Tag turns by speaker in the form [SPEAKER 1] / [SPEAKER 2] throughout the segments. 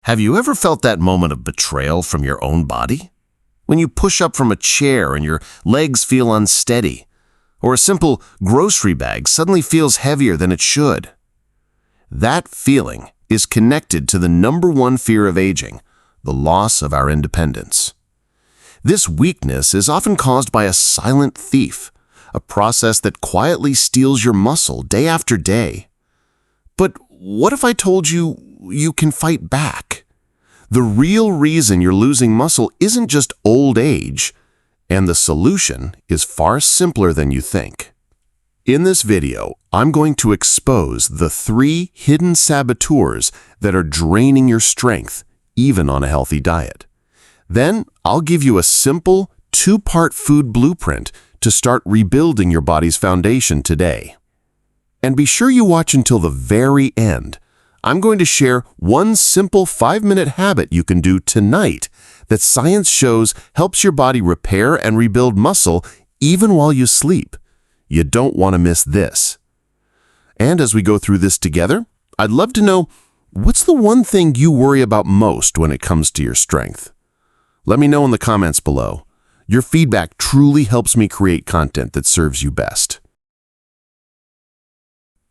[SPEAKER 1] Have you ever felt that moment of betrayal from your own body? When you push up from a chair and your legs feel unsteady, or a simple grocery bag suddenly feels heavier than it should. That feeling is connected to the #1 fear of aging, the loss of our independence. This weakness is often caused by a silent thief, a process that quietly steals your muscle day after day. But what if I told you you can fight back? The real reason you're losing muscle isn't just old age, and the solution is far simpler than you think. In this video, I'm going to expose the 3 hidden saboteurs that are draining your strength, even on a healthy diet. Then, I'll give you a simple 2-part food blueprint to start rebuilding your body's foundation today. And be sure you watch until the very end. I'm going to share one simple 5-minute habit you can do tonight that science shows helps your body repair and rebuild muscle even while you sleep. You don't want to miss this. And as we go through this together, I'd love to know, what's the one thing you worry about most when it comes to your strength? Let me know in the comments below. Your feedback truly helps me create content that serves you best.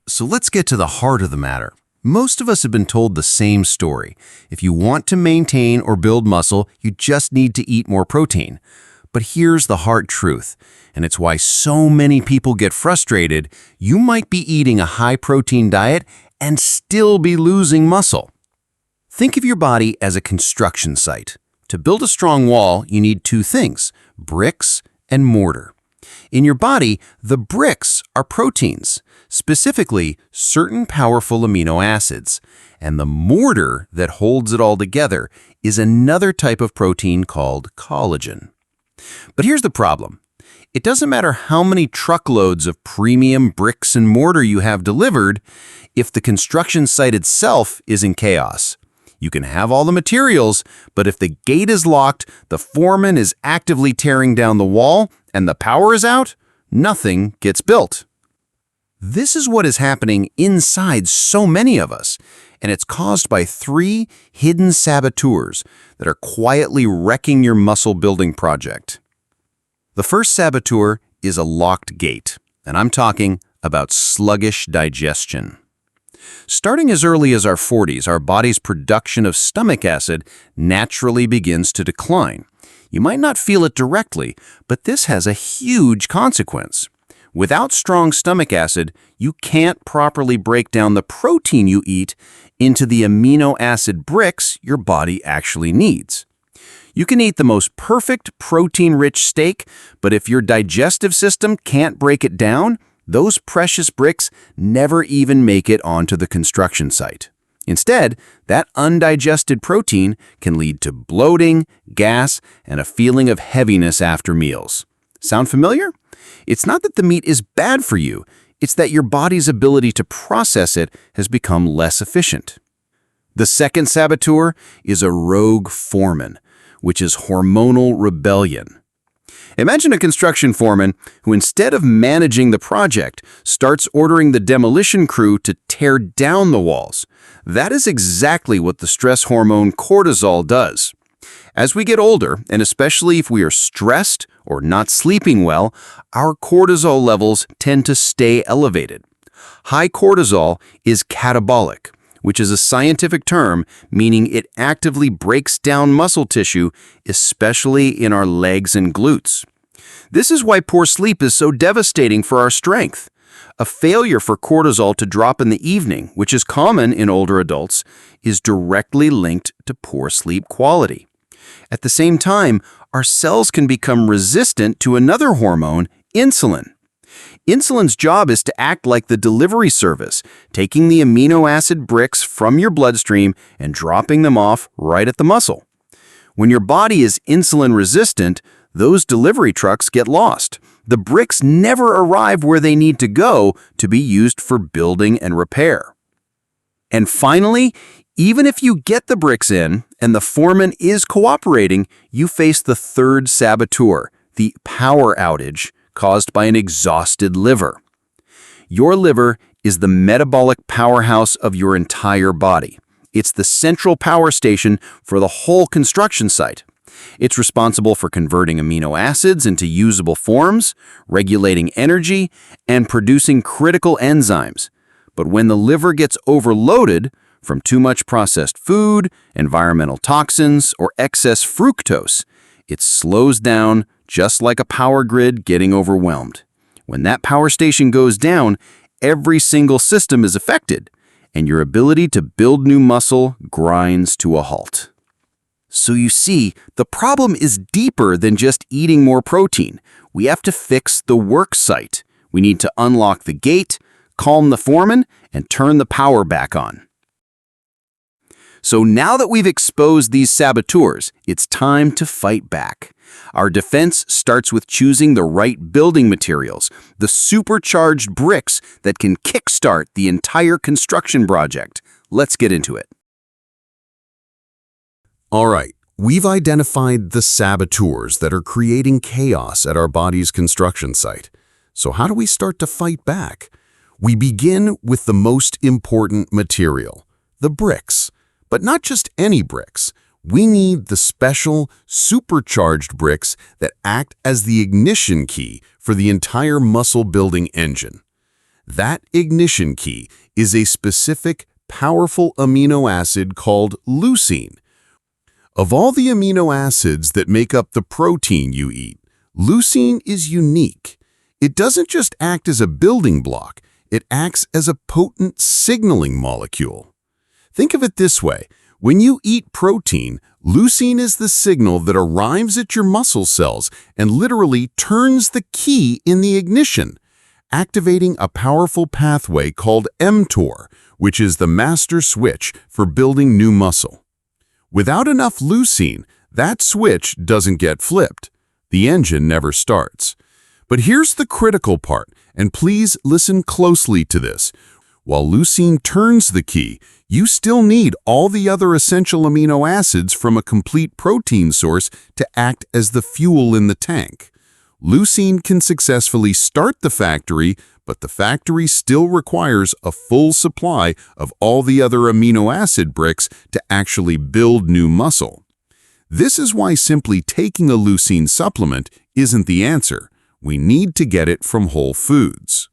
[SPEAKER 1] So let's get to the heart of the matter. Most of us have been told the same story. If you want to maintain or build muscle, you just need to eat more protein. But here's the hard truth, and it's why so many people get frustrated. You might be eating a high-protein diet and still be losing muscle. Think of your body as a construction site. To build a strong wall, you need 2 things, bricks and mortar. In your body, the bricks are proteins, specifically certain powerful amino acids, and the mortar that holds it all together is another type of protein called collagen. But here's the problem. It doesn't matter how many truckloads of premium bricks and mortar you have delivered if the construction site itself is in chaos. You can have all the materials, but if the gate is locked, the foreman is actively tearing down the wall, and the power is out, nothing gets built. This is what is happening inside so many of us, and it's caused by 3 hidden saboteurs that are quietly wrecking your muscle-building project. The first saboteur is a locked gate, and I'm talking about sluggish digestion. Starting as early as our 40s, our body's production of stomach acid naturally begins to decline. You might not feel it directly, but this has a huge consequence. Without strong stomach acid, you can't properly break down the protein you eat into the amino acid bricks your body actually needs. You can eat the most perfect protein-rich steak, but if your digestive system can't break it down, those precious bricks never even make it onto the construction site. Instead, that undigested protein can lead to bloating, gas, and a feeling of heaviness after meals. Sound familiar? It's not that the meat is bad for you, it's that your body's ability to process it has become less efficient. The second saboteur is a rogue foreman, which is hormonal rebellion. Imagine a construction foreman who, instead of managing the project, starts ordering the demolition crew to tear down the walls. That is exactly what the stress hormone cortisol does. As we get older, and especially if we are stressed or not sleeping well, our cortisol levels tend to stay elevated. High cortisol is catabolic, which is a scientific term meaning it actively breaks down muscle tissue, especially in our legs and glutes. This is why poor sleep is so devastating for our strength. A failure for cortisol to drop in the evening, which is common in older adults, is directly linked to poor sleep quality. At the same time, our cells can become resistant to another hormone, insulin. Insulin's job is to act like the delivery service, taking the amino acid bricks from your bloodstream and dropping them off right at the muscle. When your body is insulin resistant, those delivery trucks get lost. The bricks never arrive where they need to go to be used for building and repair. And finally, even if you get the bricks in and the foreman is cooperating, you face the third saboteur, the power outage, caused by an exhausted liver. Your liver is the metabolic powerhouse of your entire body. It's the central power station for the whole construction site. It's responsible for converting amino acids into usable forms, regulating energy, and producing critical enzymes. But when the liver gets overloaded from too much processed food, environmental toxins, or excess fructose, it slows down just like a power grid getting overwhelmed. When that power station goes down, every single system is affected, and your ability to build new muscle grinds to a halt. So you see, the problem is deeper than just eating more protein. We have to fix the work site. We need to unlock the gate, calm the foreman, and turn the power back on. So now that we've exposed these saboteurs, it's time to fight back. Our defense starts with choosing the right building materials, the supercharged bricks that can kickstart the entire construction project. Let's get into it.
[SPEAKER 2] All right, we've identified the saboteurs that are creating chaos at our body's construction site. So how do we start to fight back? We begin with the most important material, the bricks. But not just any bricks. We need the special, supercharged bricks that act as the ignition key for the entire muscle-building engine. That ignition key is a specific, powerful amino acid called leucine. Of all the amino acids that make up the protein you eat, leucine is unique. It doesn't just act as a building block, it acts as a potent signaling molecule. Think of it this way. When you eat protein, leucine is the signal that arrives at your muscle cells and literally turns the key in the ignition, activating a powerful pathway called mTOR, which is the master switch for building new muscle. Without enough leucine, that switch doesn't get flipped. The engine never starts. But here's the critical part, and please listen closely to this. While leucine turns the key, you still need all the other essential amino acids from a complete protein source to act as the fuel in the tank. Leucine can successfully start the factory, but the factory still requires a full supply of all the other amino acid bricks to actually build new muscle. This is why simply taking a leucine supplement isn't the answer. We need to get it from whole foods.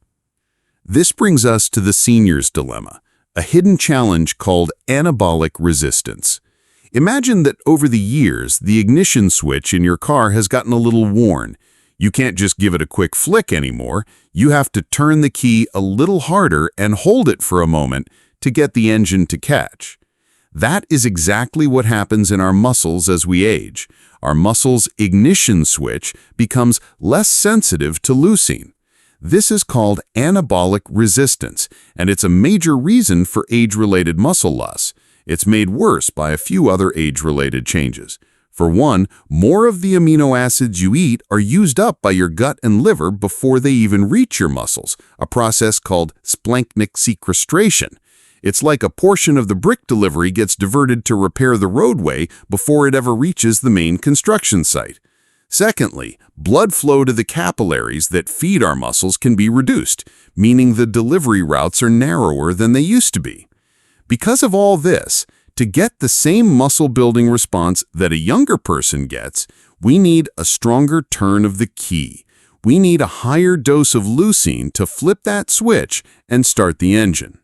[SPEAKER 2] This brings us to the senior's dilemma, a hidden challenge called anabolic resistance. Imagine that over the years, the ignition switch in your car has gotten a little worn. You can't just give it a quick flick anymore. You have to turn the key a little harder and hold it for a moment to get the engine to catch. That is exactly what happens in our muscles as we age. Our muscles' ignition switch becomes less sensitive to leucine. This is called anabolic resistance, and it's a major reason for age-related muscle loss. It's made worse by a few other age-related changes. For one, more of the amino acids you eat are used up by your gut and liver before they even reach your muscles, a process called splanchnic sequestration. It's like a portion of the brick delivery gets diverted to repair the roadway before it ever reaches the main construction site. Secondly, blood flow to the capillaries that feed our muscles can be reduced, meaning the delivery routes are narrower than they used to be. Because of all this, to get the same muscle-building response that a younger person gets, we need a stronger turn of the key. We need a higher dose of leucine to flip that switch and start the engine.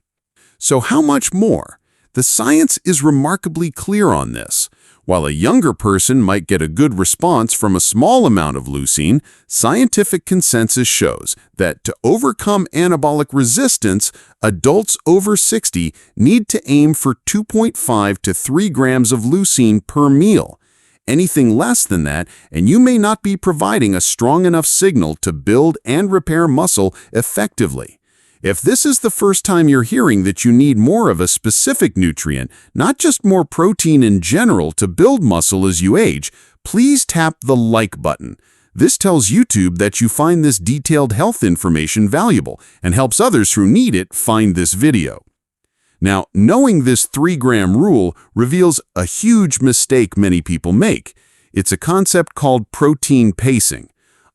[SPEAKER 2] So how much more? The science is remarkably clear on this. While a younger person might get a good response from a small amount of leucine, scientific consensus shows that to overcome anabolic resistance, adults over 60 need to aim for 2.5 to 3 grams of leucine per meal. Anything less than that, and you may not be providing a strong enough signal to build and repair muscle effectively. If this is the first time you're hearing that you need more of a specific nutrient, not just more protein in general to build muscle as you age, please tap the like button. This tells YouTube that you find this detailed health information valuable and helps others who need it find this video. Now, knowing this 3-gram rule reveals a huge mistake many people make. It's a concept called protein pacing.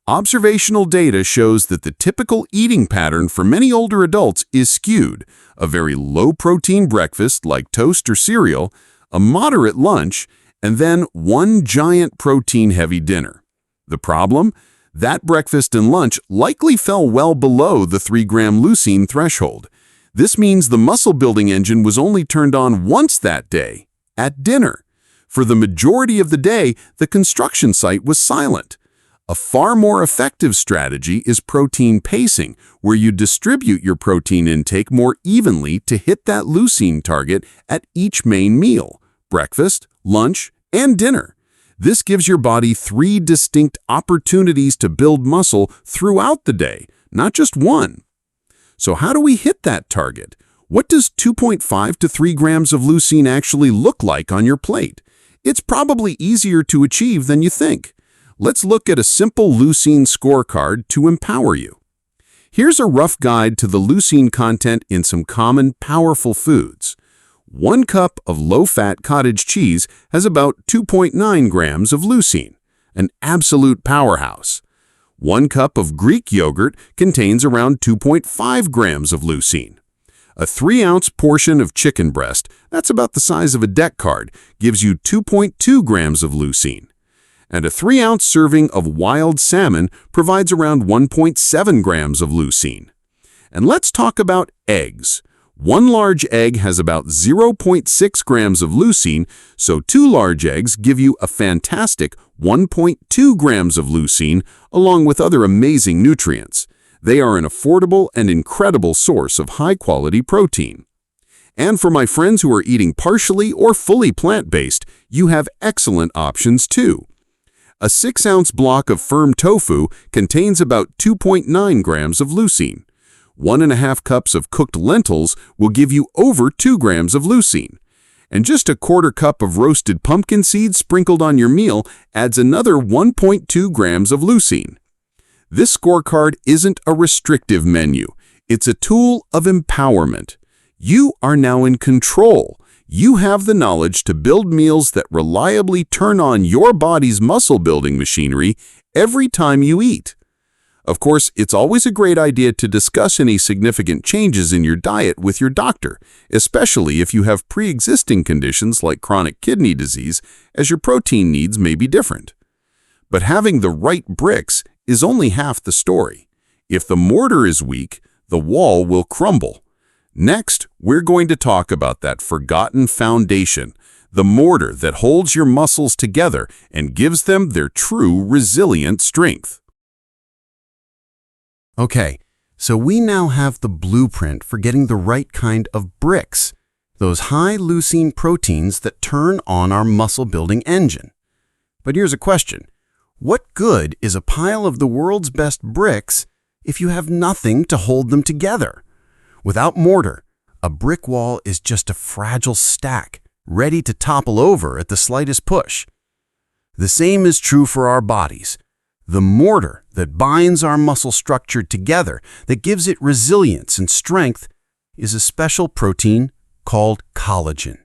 [SPEAKER 2] Observational data shows that the typical eating pattern for many older adults is skewed: a very low-protein breakfast like toast or cereal, a moderate lunch, and then one giant protein-heavy dinner. The problem? That breakfast and lunch likely fell well below the 3-gram leucine threshold. This means the muscle-building engine was only turned on once that day, at dinner. For the majority of the day, the construction site was silent. A far more effective strategy is protein pacing, where you distribute your protein intake more evenly to hit that leucine target at each main meal: breakfast, lunch, and dinner. This gives your body 3 distinct opportunities to build muscle throughout the day, not just one. So how do we hit that target? What does 2.5 to 3 grams of leucine actually look like on your plate? It's probably easier to achieve than you think. Let's look at a simple Leucine Scorecard to empower you. Here's a rough guide to the leucine content in some common, powerful foods. 1 cup of low-fat cottage cheese has about 2.9 grams of leucine, an absolute powerhouse. 1 cup of Greek yogurt contains around 2.5 grams of leucine. A 3-ounce portion of chicken breast, that's about the size of a deck card, gives you 2.2 grams of leucine. And a 3-ounce serving of wild salmon provides around 1.7 grams of leucine. And let's talk about eggs. 1 large egg has about 0.6 grams of leucine, so 2 large eggs give you a fantastic 1.2 grams of leucine, along with other amazing nutrients. They are an affordable and incredible source of high-quality protein. And for my friends who are eating partially or fully plant-based, you have excellent options too. A 6-ounce block of firm tofu contains about 2.9 grams of leucine. 1.5 cups of cooked lentils will give you over 2 grams of leucine. And just a 1/4 cup of roasted pumpkin seeds sprinkled on your meal adds another 1.2 grams of leucine. This scorecard isn't a restrictive menu. It's a tool of empowerment. You are now in control. You have the knowledge to build meals that reliably turn on your body's muscle-building machinery every time you eat. Of course, it's always a great idea to discuss any significant changes in your diet with your doctor, especially if you have pre-existing conditions like chronic kidney disease, as your protein needs may be different. But having the right bricks is only half the story. If the mortar is weak, the wall will crumble. Next, we're going to talk about that forgotten foundation, the mortar that holds your muscles together and gives them their true resilient strength.
[SPEAKER 1] Okay, so we now have the blueprint for getting the right kind of bricks, those high leucine proteins that turn on our muscle-building engine. But here's a question. What good is a pile of the world's best bricks if you have nothing to hold them together? Without mortar, a brick wall is just a fragile stack, ready to topple over at the slightest push. The same is true for our bodies. The mortar that binds our muscle structure together, that gives it resilience and strength, is a special protein called collagen.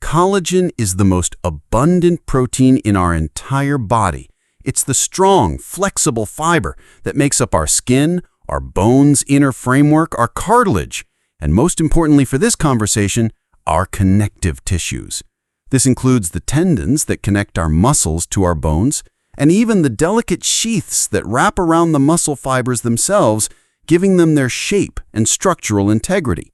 [SPEAKER 1] Collagen is the most abundant protein in our entire body. It's the strong, flexible fiber that makes up our skin, our bones' inner framework, our cartilage, and most importantly for this conversation, our connective tissues. This includes the tendons that connect our muscles to our bones, and even the delicate sheaths that wrap around the muscle fibers themselves, giving them their shape and structural integrity.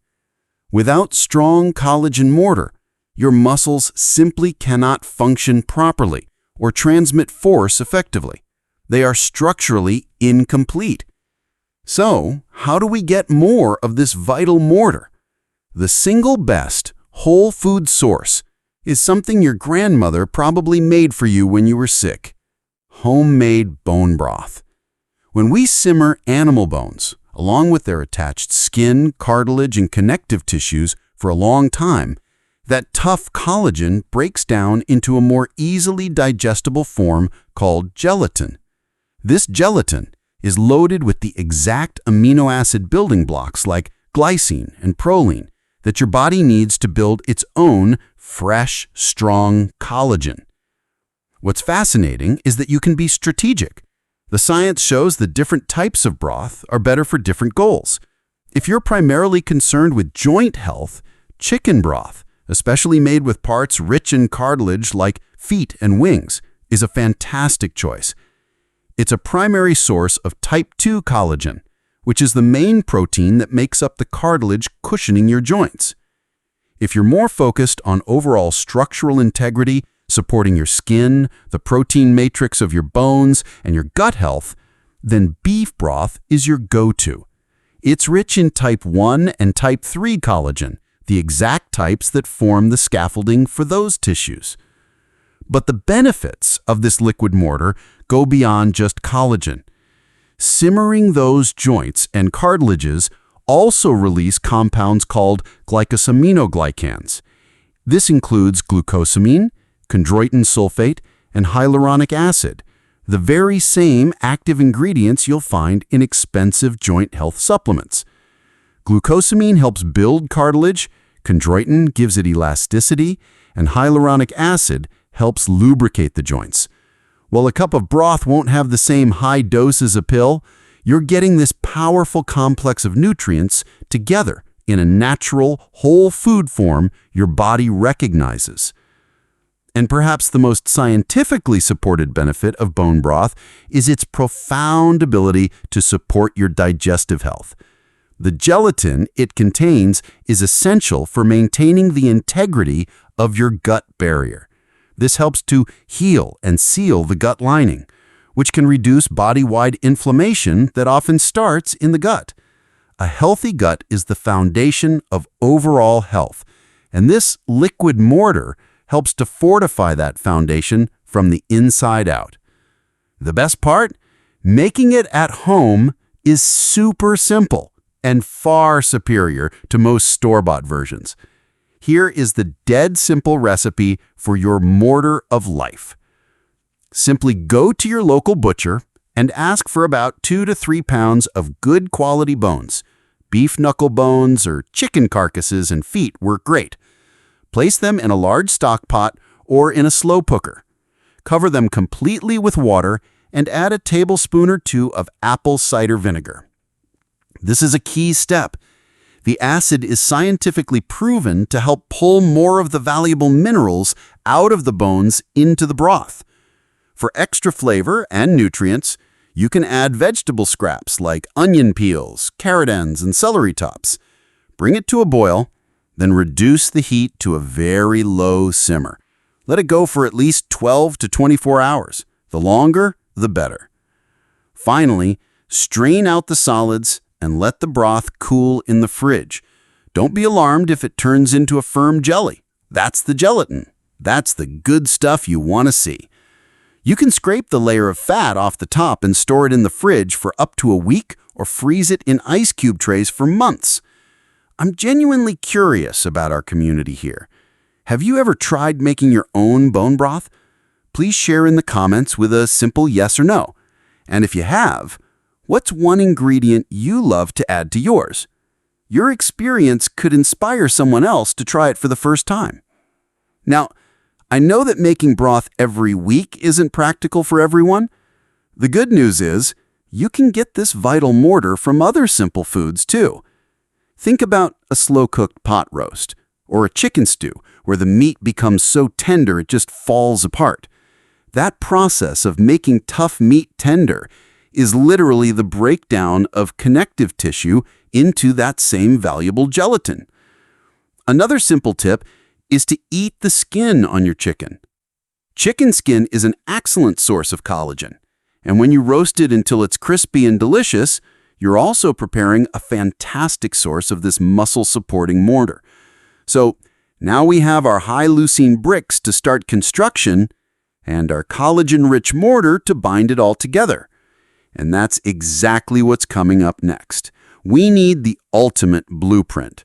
[SPEAKER 1] Without strong collagen mortar, your muscles simply cannot function properly or transmit force effectively. They are structurally incomplete. So, how do we get more of this vital mortar? The single best whole food source is something your grandmother probably made for you when you were sick: homemade bone broth. When we simmer animal bones, along with their attached skin, cartilage, and connective tissues for a long time, that tough collagen breaks down into a more easily digestible form called gelatin. This gelatin is loaded with the exact amino acid building blocks like glycine and proline that your body needs to build its own fresh, strong collagen. What's fascinating is that you can be strategic.
[SPEAKER 2] The science shows that different types of broth are better for different goals. If you're primarily concerned with joint health, chicken broth, especially made with parts rich in cartilage like feet and wings, is a fantastic choice. It's a primary source of type 2 collagen, which is the main protein that makes up the cartilage cushioning your joints. If you're more focused on overall structural integrity, supporting your skin, the protein matrix of your bones, and your gut health, then beef broth is your go-to. It's rich in type 1 and type 3 collagen, the exact types that form the scaffolding for those tissues. But the benefits of this liquid mortar go beyond just collagen. Simmering those joints and cartilages also release compounds called glycosaminoglycans. This includes glucosamine, chondroitin sulfate, and hyaluronic acid, the very same active ingredients you'll find in expensive joint health supplements. Glucosamine helps build cartilage, chondroitin gives it elasticity, and hyaluronic acid helps lubricate the joints. While a cup of broth won't have the same high dose as a pill, you're getting this powerful complex of nutrients together in a natural, whole food form your body recognizes. And perhaps the most scientifically supported benefit of bone broth is its profound ability to support your digestive health. The gelatin it contains is essential for maintaining the integrity of your gut barrier. This helps to heal and seal the gut lining, which can reduce body-wide inflammation that often starts in the gut. A healthy gut is the foundation of overall health, and this liquid mortar helps to fortify that foundation from the inside out. The best part? Making it at home is super simple and far superior to most store-bought versions. Here is the dead simple recipe for your mortar of life. Simply go to your local butcher and ask for about 2 to 3 pounds of good quality bones. Beef knuckle bones or chicken carcasses and feet work great. Place them in a large stock pot or in a slow cooker. Cover them completely with water and add a tablespoon or 2 of apple cider vinegar. This is a key step. The acid is scientifically proven to help pull more of the valuable minerals out of the bones into the broth. For extra flavor and nutrients, you can add vegetable scraps like onion peels, carrot ends, and celery tops. Bring it to a boil, then reduce the heat to a very low simmer. Let it go for at least 12 to 24 hours. The longer, the better. Finally, strain out the solids and let the broth cool in the fridge. Don't be alarmed if it turns into a firm jelly. That's the gelatin. That's the good stuff you want to see. You can scrape the layer of fat off the top and store it in the fridge for up to a week or freeze it in ice cube trays for months. I'm genuinely curious about our community here. Have you ever tried making your own bone broth? Please share in the comments with a simple yes or no. And if you have, what's one ingredient you love to add to yours? Your experience could inspire someone else to try it for the first time. Now, I know that making broth every week isn't practical for everyone. The good news is you can get this vital mortar from other simple foods too. Think about a slow-cooked pot roast or a chicken stew where the meat becomes so tender it just falls apart. That process of making tough meat tender is literally the breakdown of connective tissue into that same valuable gelatin. Another simple tip is to eat the skin on your chicken. Chicken skin is an excellent source of collagen, and when you roast it until it's crispy and delicious, you're also preparing a fantastic source of this muscle-supporting mortar. So now we have our high-leucine bricks to start construction and our collagen-rich mortar to bind it all together. And that's exactly what's coming up next. We need the ultimate blueprint.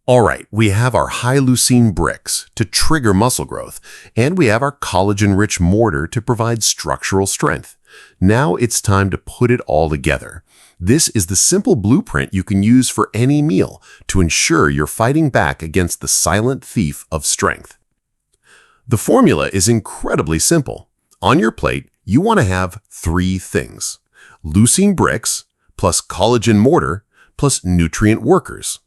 [SPEAKER 1] All right, we have our high-leucine bricks to trigger muscle growth, and we have our collagen-rich mortar to provide structural strength. Now it's time to put it all together. This is the simple blueprint you can use for any meal to ensure you're fighting back against the silent thief of strength. The formula is incredibly simple. On your plate,
[SPEAKER 2] You want to have 3 things: leucine bricks, plus collagen mortar, plus nutrient workers.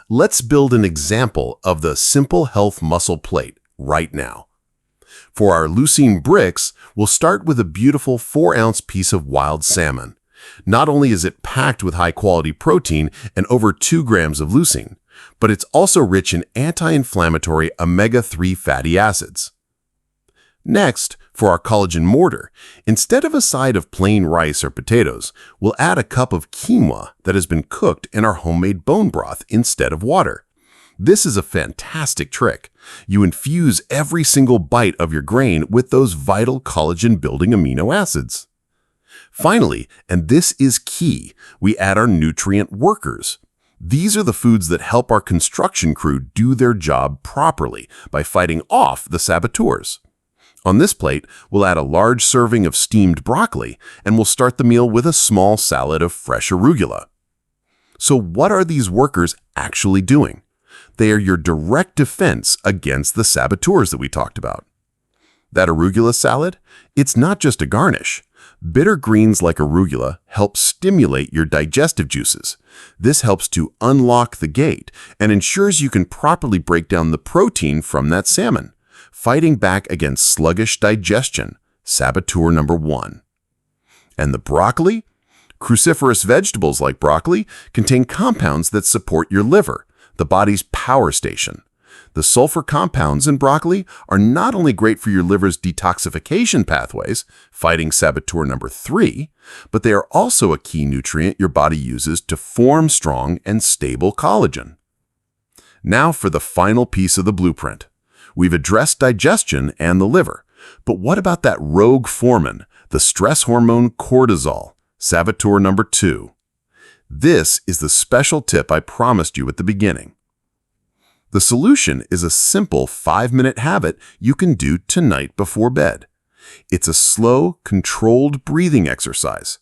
[SPEAKER 2] Let's build an example of the Simple Health Muscle Plate right now. For our leucine bricks, we'll start with a beautiful 4-ounce piece of wild salmon. Not only is it packed with high-quality protein and over 2 grams of leucine, but it's also rich in anti-inflammatory omega-3 fatty acids. Next, for our collagen mortar, instead of a side of plain rice or potatoes, we'll add a cup of quinoa that has been cooked in our homemade bone broth instead of water. This is a fantastic trick. You infuse every single bite of your grain with those vital collagen-building amino acids. Finally, and this is key, we add our nutrient workers. These are the foods that help our construction crew do their job properly by fighting off the saboteurs. On this plate, we'll add a large serving of steamed broccoli, and we'll start the meal with a small salad of fresh arugula. So what are these workers actually doing? They are your direct defense against the saboteurs that we talked about. That arugula salad? It's not just a garnish. Bitter greens like arugula help stimulate your digestive juices. This helps to unlock the gate and ensures you can properly break down the protein from that salmon, fighting back against sluggish digestion, saboteur number 1. And the broccoli? Cruciferous vegetables like broccoli contain compounds that support your liver, the body's power station. The sulfur compounds in broccoli are not only great for your liver's detoxification pathways, fighting saboteur number 3, but they are also a key nutrient your body uses to form strong and stable collagen. Now for the final piece of the blueprint. We've addressed digestion and the liver, but what about that rogue foreman, the stress hormone cortisol, saboteur number 2? This is the special tip I promised you at the beginning. The solution is a simple 5-minute habit you can do tonight before bed. It's a slow, controlled breathing exercise.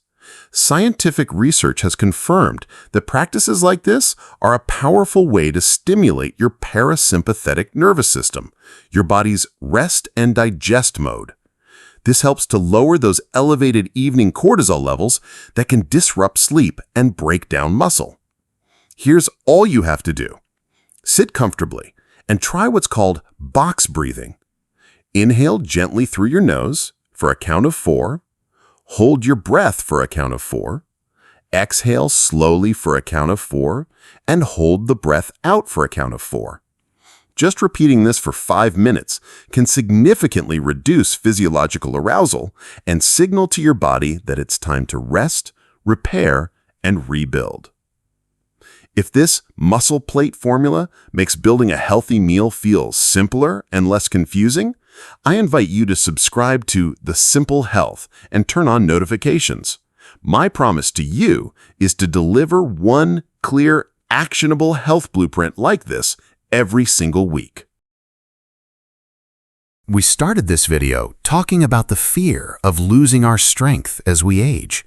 [SPEAKER 2] Scientific research has confirmed that practices like this are a powerful way to stimulate your parasympathetic nervous system, your body's rest and digest mode. This helps to lower those elevated evening cortisol levels that can disrupt sleep and break down muscle. Here's all you have to do. Sit comfortably and try what's called box breathing. Inhale gently through your nose for a count of 4. Hold your breath for a count of 4. Exhale slowly for a count of 4, and hold the breath out for a count of 4. Just repeating this for 5 minutes can significantly reduce physiological arousal and signal to your body that it's time to rest, repair, and rebuild. If this muscle plate formula makes building a healthy meal feel simpler and less confusing, I invite you to subscribe to The Simple Health and turn on notifications. My promise to you is to deliver one clear, actionable health blueprint like this every single week.
[SPEAKER 1] We started this video talking about the fear of losing our strength as we age.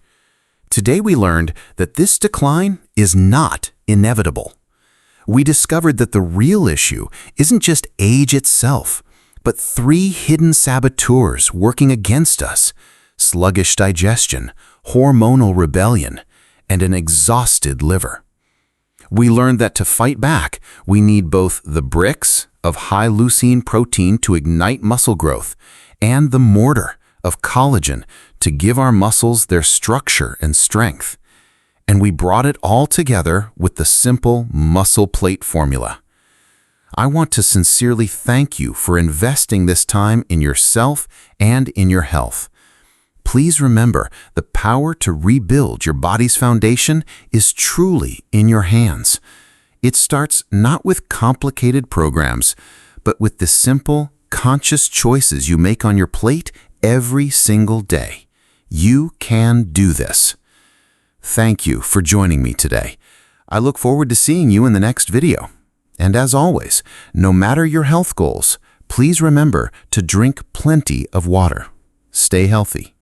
[SPEAKER 1] Today we learned that this decline is not inevitable. We discovered that the real issue isn't just age itself, but 3 hidden saboteurs working against us: sluggish digestion, hormonal rebellion, and an exhausted liver. We learned that to fight back, we need both the bricks of high-leucine protein to ignite muscle growth and the mortar of collagen to give our muscles their structure and strength. And we brought it all together with the simple muscle plate formula. I want to sincerely thank you for investing this time in yourself and in your health. Please remember, the power to rebuild your body's foundation is truly in your hands. It starts not with complicated programs, but with the simple, conscious choices you make on your plate every single day. You can do this. Thank you for joining me today. I look forward to seeing you in the next video. And as always, no matter your health goals, please remember to drink plenty of water. Stay healthy.